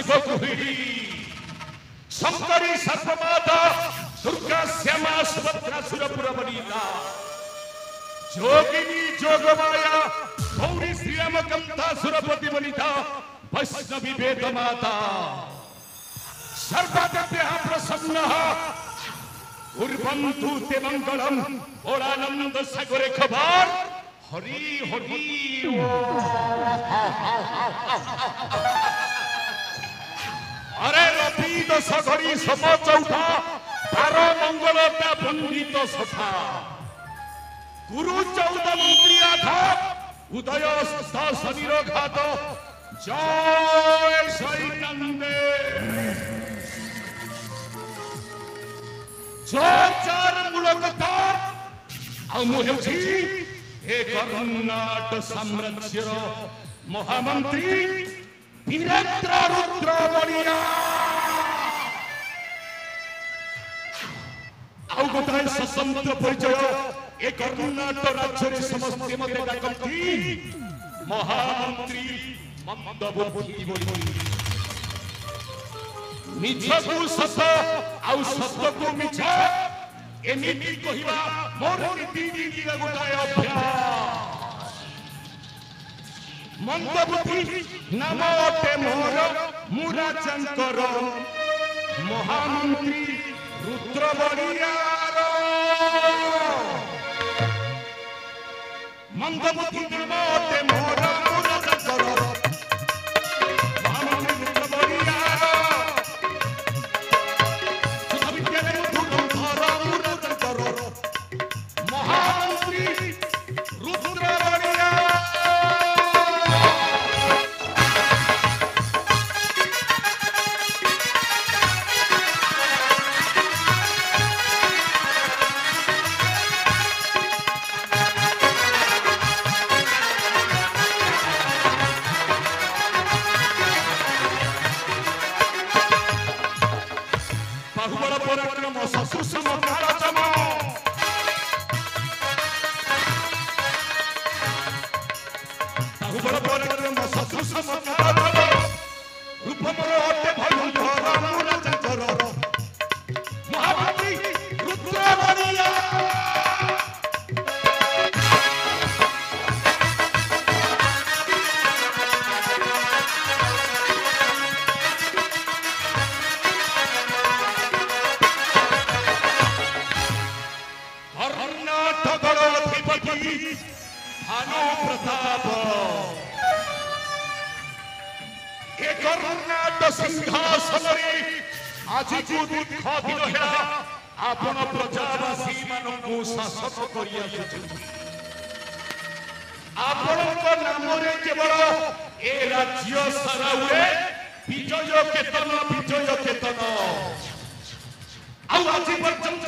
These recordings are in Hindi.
शिव गृहिणी शंकरी सर्वमाता दुर्गा श्यामा सुभद्रा सुरपुर वनिता जोगिनी जोगमाया गौरी श्रीराम कंता सुरपति वनिता वैष्णवी वेद माता सर्वदेभ्यः प्रसन्नः कुर्वन्तु ते मंगलम ओरानंद सागरे खबर हरि हरि अरे रवि दश घड़ी सम चौथा तार मंगल पंडित सफा गुरु 14 मंत्री आघात उदय शनिर घात जय सैनंदे चार मूलक कर्नाटक साम्राज्य महामंत्री वीरेंद्र रुद्र बलिया गोटाए स्वतंत्र परिचय ए कर्नाटक राज्य समस्त मत डाकती महामंत्री मंदबुद्धि बोली मिछ को सत आउ सत को मिछ एमिति कहिबा मोर नीति नीति गोटाए अभ्यास मंदबुद्धि नामटे मोर मुराचंकर महामंत्री रुद्र बलियार मंदबुद्धि नामटे मोर मुराचंकर सिंहासन आज को दुख दिन है आपण प्रजावासी मानू शासक आपण नाम केवल ए राज्य सारा विजय केतन आज पर्यंत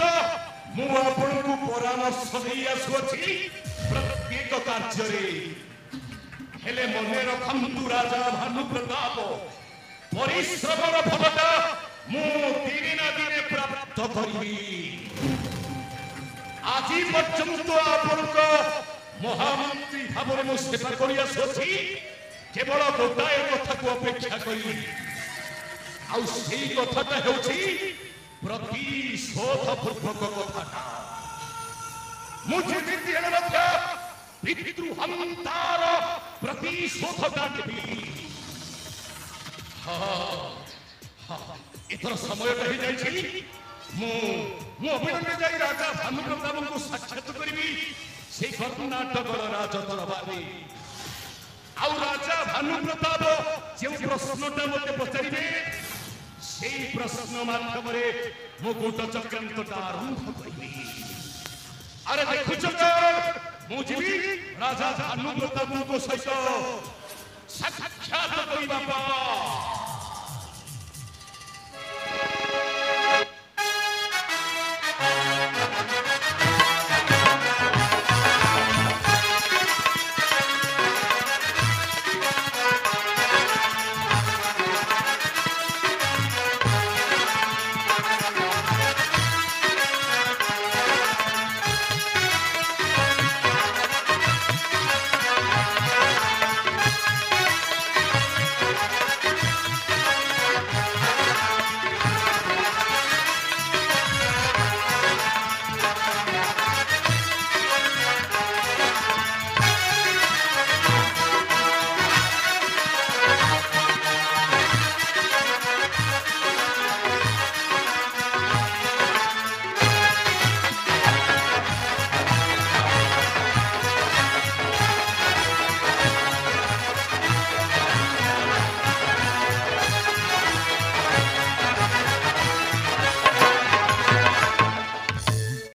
मुझे परामर्श नहीं आसुची प्रत्येक कार्य हेले मने रखंतु राजा भानु प्रताप परिश्रमर फलटा दिने दिने प्राप्त करी आज पर्यंत आपण महामंत्री भाव में सेवा कर केवल गोटाए कथा को अपेक्षा करी कथाटा हो प्रतिशोध पूर्वक कथाटा मुझे पितृहंतार प्रतिशोध काटबी इतर समय अभिनंदन जाई राजा भानु प्रताप को साक्षात करी से कर्नाटक राज दरबार आउ राजा भानु प्रताप जो प्रश्नटा मत पचारे से प्रश्न माध्यम मो गोट चक्रांतटा आरंभ करी अरे देखुच मुझे राजा भानु प्रताप सहित साक्षात करबा